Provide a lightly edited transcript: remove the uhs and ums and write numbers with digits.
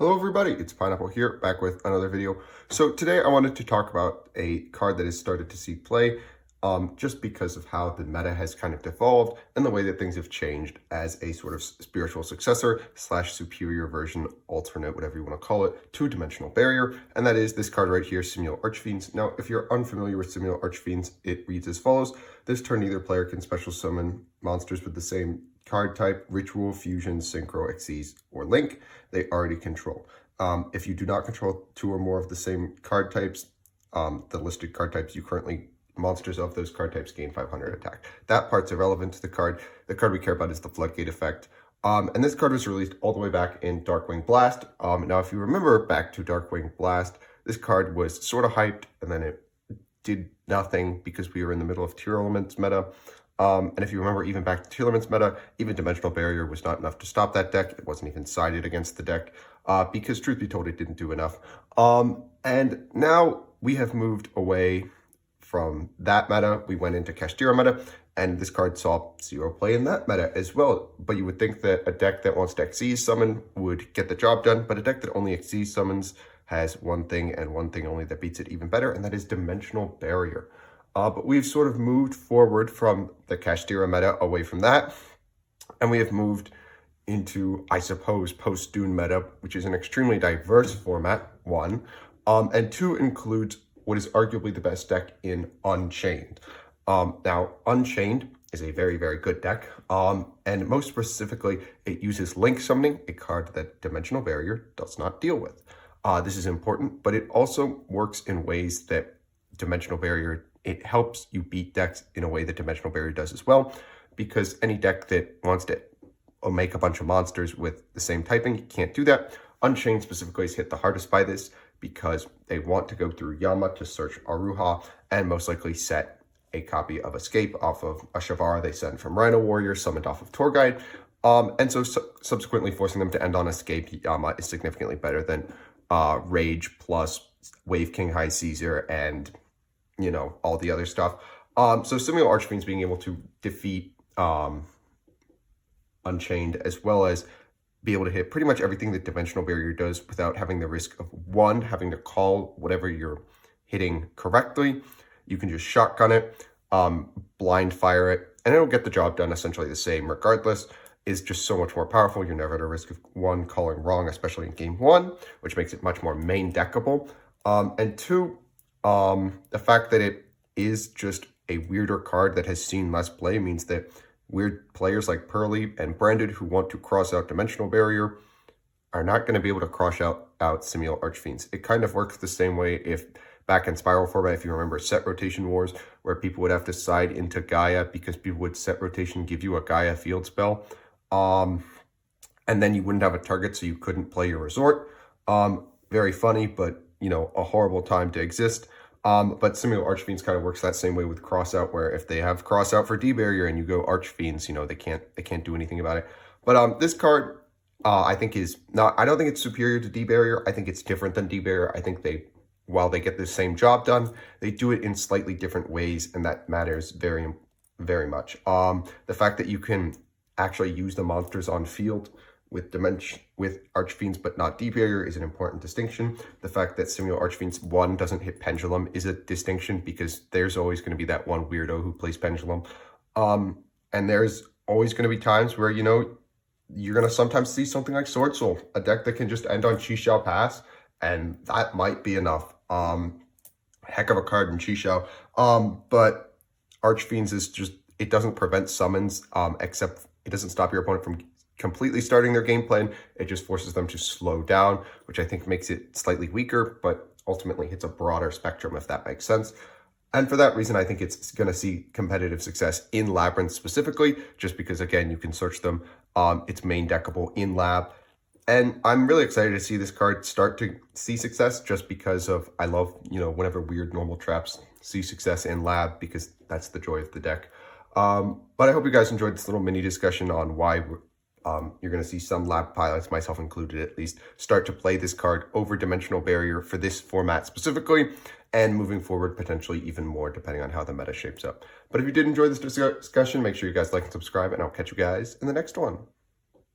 Hello everybody, it's Pineapple here, back with another video. So today I wanted to talk about a card that has started to see play just because of how the meta has kind of devolved and the way that things have changed as a sort of spiritual successor slash superior version, alternate, whatever you want to call it, to Dimensional Barrier, and that is this card right here, Simul Archfiends. Now, if you're unfamiliar with Simul Archfiends, it reads as follows. This turn, either player can special summon monsters with the same card type, ritual, fusion, synchro, xyz, or link they already control. If you do not control two or more of the same card types, the listed card types you currently, monsters of those card types gain 500 attack. That part's irrelevant to the card. The card we care about is the Floodgate effect. And this card was released all the way back in Darkwing Blast. Now, if you remember back to Darkwing Blast, this card was sort of hyped, and then it did nothing because we were in the middle of Tier Elements meta. And if you remember, even back to Tier Elements meta, even Dimensional Barrier was not enough to stop that deck. It wasn't even sided against the deck because, truth be told, it didn't do enough. And now we have moved away from that meta. We went into Kashtira meta, and this card saw zero play in that meta as well. But you would think that a deck that wants to Xyz summon would get the job done, but a deck that only Xyz summons has one thing and one thing only that beats it even better, and that is Dimensional Barrier. But we've sort of moved forward from the Kashtira meta away from that, and we have moved into, I suppose, post-Dune meta, which is an extremely diverse format, one, and two, includes what is arguably the best deck in Unchained. Now, Unchained is a very, very good deck, and most specifically, it uses Link Summoning, a card that Dimensional Barrier does not deal with. This is important, but it also works in ways that Dimensional Barrier, it helps you beat decks in a way that Dimensional Barrier does as well, because any deck that wants to make a bunch of monsters with the same typing can't do that. Unchained specifically is hit the hardest by this because they want to go through Yama to search Aruha and most likely set a copy of Escape off of a Shavara they sent from Rhino Warrior, summoned off of Tour Guide. And so subsequently forcing them to end on Escape Yama is significantly better than Rage plus Wave King High Caesar and, you know, all the other stuff. So Simul Archfiends being able to defeat Unchained, as well as be able to hit pretty much everything that Dimensional Barrier does without having the risk of, one, having to call whatever you're hitting correctly. You can just shotgun it, blind fire it, and it'll get the job done essentially the same regardless. Is just so much more powerful. You're never at a risk of, one, calling wrong, especially in game one, which makes it much more main deckable. And two, the fact that it is just a weirder card that has seen less play means that weird players like Pearly and Branded who want to cross out Dimensional Barrier are not going to be able to cross out Simul Archfiends. It kind of works the same way if back in Spiral format, if you remember set rotation wars, where people would have to side into Gaia because people would set rotation, give you a Gaia field spell, and then you wouldn't have a target, so you couldn't play your resort. Very funny, but, you know, a horrible time to exist. But Simul Archfiends kind of works that same way with crossout, where if they have crossout for D-Barrier and you go Archfiends, you know, they can't do anything about it. But this card, I think is not, I don't think it's superior to D-Barrier. I think it's different than D-Barrier. I think while they get the same job done, they do it in slightly different ways, and that matters very, very much. The fact that you can actually use the monsters on field with Archfiends but not D-Barrier is an important distinction. The fact that Simul Archfiends 1 doesn't hit Pendulum is a distinction because there's always going to be that one weirdo who plays Pendulum. And there's always going to be times where, you know, you're going to sometimes see something like Sword Soul, a deck that can just end on Chi Xiao Pass, and that might be enough. Heck of a card in Chi Xiao. But Archfiends is just, it doesn't prevent summons, except it doesn't stop your opponent from completely starting their game plan. It just forces them to slow down, which I think makes it slightly weaker, but ultimately hits a broader spectrum, if that makes sense. And for that reason, I think it's going to see competitive success in Labyrinth specifically, just because, again, you can search them. It's main deckable in Lab. And I'm really excited to see this card start to see success, just because of, I love, you know, whenever weird normal traps see success in Lab, because that's the joy of the deck. But I hope you guys enjoyed this little mini discussion on why you're going to see some lab pilots, myself included at least, start to play this card over Dimensional Barrier for this format specifically, and moving forward potentially even more depending on how the meta shapes up. But if you did enjoy this discussion, make sure you guys like and subscribe, and I'll catch you guys in the next one.